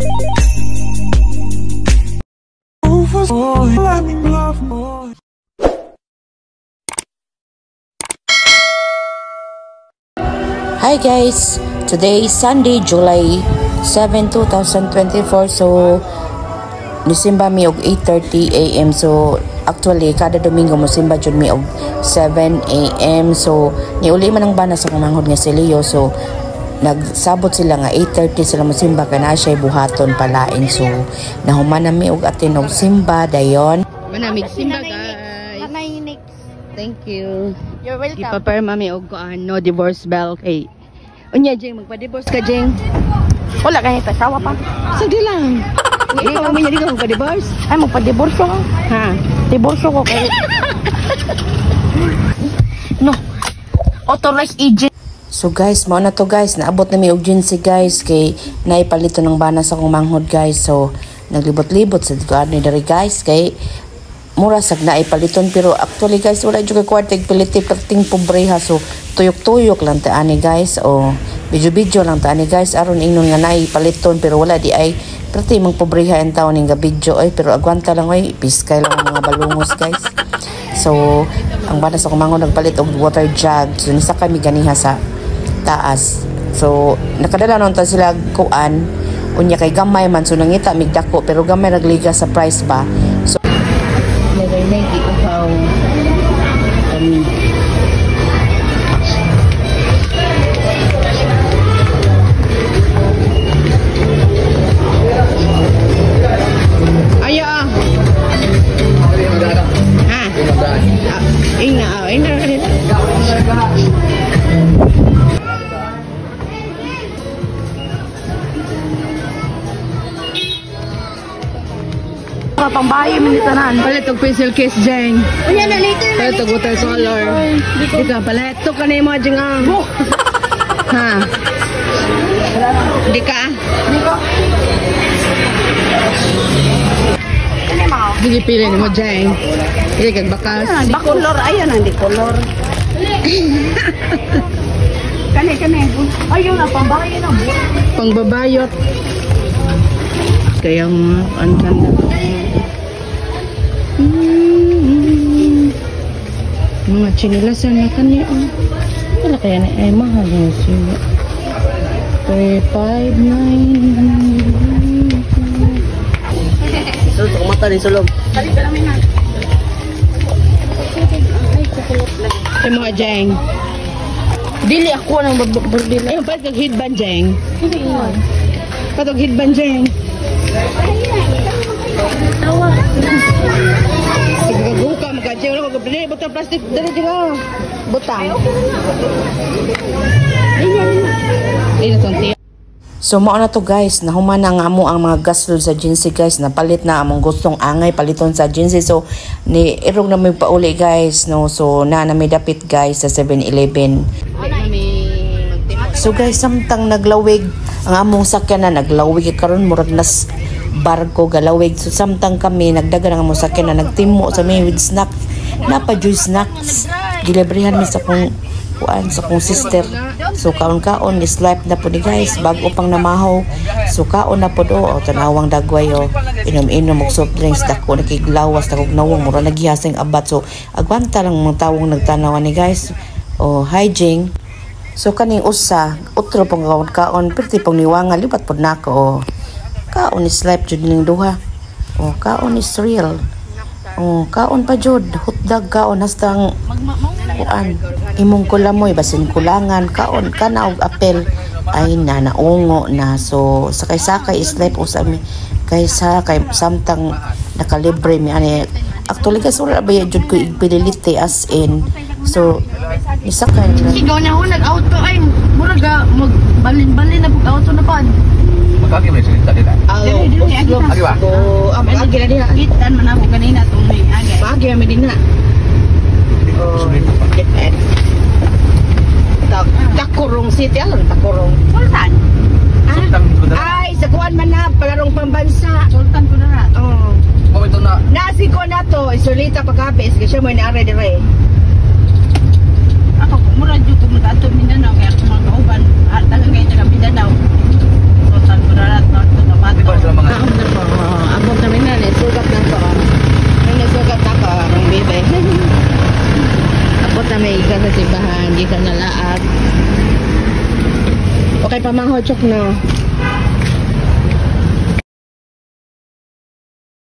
Hi guys, today is Sunday, July 7, 2024. So nisimba mi og 8:30 AM. So actually kada Domingo musimba jud mi og 7 AM. So niuli man ang bana sa manghod nga si Leo. So nagsabot sila nga 8:30 sila musimba kana siya buhaton palain. So nahuman na mi og atin og simba dayon. Manamig simba guys. Thank you. You're welcome. Ipapare mami og no divorce bell kay unya Jeng magpa-divorce ka Jeng. Wala kang itasawa pa. Sige lang. Ikaw may di ka magpa-divorce? Ay magpa-divorce ko. Ha? Divorce ko kay no. Authorized agent. So guys, mao na to guys, naabot na mi og agency guys kay naipalito ng bana sa akong manghod guys. So naglibot-libot sa dito ni diri guys kay mura sag na ipaliton pero actually guys wala jud kay kwarteg piliti perting pobreha. So tuyok-tuyok lang ta ani guys o video-video lang ta ani guys aron ingnon nga naay paliton pero wala di ay perti mang pobreha en taon ning video ay pero agwanta lang oy piskay lang ang mga balungos guys. So ang bana sa kumangon nagpalit og water jug. So nisa kami ganiha sa taas. So nakadala non ta sila kuan unya kay gamay man so nangita migdako pero gamay nagliga sa price ba. So nagay uhaw pambahay man ni tanan. Palit og pencil case Jeng. Unya na later. Palit og watercolor. Dika palit to kanay mo Jeng ah. Ha. Dika. Kani mo? Sige pili ni mo Jeng. Sige kag bakas. Di color ayon ang di color. Kani. Ayun na pambahay na. Pangbabayot. Kaya mga andan na. Mga chinilasan na kanya. Wala kaya na ay mahal yung sila. 359. So, mata ni sulong. Balik ka namin na. Ay mga Jeng. Dili ako nang berdila. Ayun, pati kag headband Jeng. Pati kag headband Jeng. Tawa. Sige buka magkajeng wala magdili butang plastic dali juga. Butang. Ini tonti. So mao na to guys, nahuman na nga amo ang mga gasol sa agency guys, napalit na among gustong angay paliton sa agency. So ni irog na may pauli guys no. So na may dapit guys sa 7-Eleven. So guys, samtang naglawig ang among sakyan na naglawig karon murag nas barko galawig. So samtang kami nagdagan ang among sakyan na nagtimo sa may with snack. Napa juice snacks. Gilibrehan mi sa kong kuan sa kong sister. So kaon-kaon is life na po ni guys bago pang namahaw. So kaon na po do o tanawang dagway o inom-inom og soft drinks dako nakiglawas dako nawong mura naghihasing abat. So agwanta lang mga tawong nagtanawan ni guys. O hygiene. So kaning usa utro pang kaon perti pang niwanga libat pod nako o kaon is life jud ning duha. O kaon is real. O kaon pa jud hotdog kaon hastang kuan imong kulamoy basin kulangan kaon kana og apel ay naungo na. So sakay-sakay is life usami kaysa kay samtang nakalibre mi ani actually guys wala ba jud ko igpililite as in. So isakay na Sigaw na ho nag-auto ay muraga magbalin-balin na pag-auto na pan. Magkagi mo yung salita dito? Dili agi ba? So amo lagi na diha Gitan man ako kanina tong may agi. pagi ami din na. Takurong City alam Takurong. Sultan. Ay sa kuan man na palarong pambansa. Sultan ko na. Oh. Oh, ito na. Nasi ko na to isolita pagkapis kasi mo inaare dire. Ako mura jud ko ato Mindanao kaya ako mga kauban. Talaga kay taga Mindanao. Sultan ko na to mato. sa simbahan, di ka nalaag. Okay, pamahod chok na.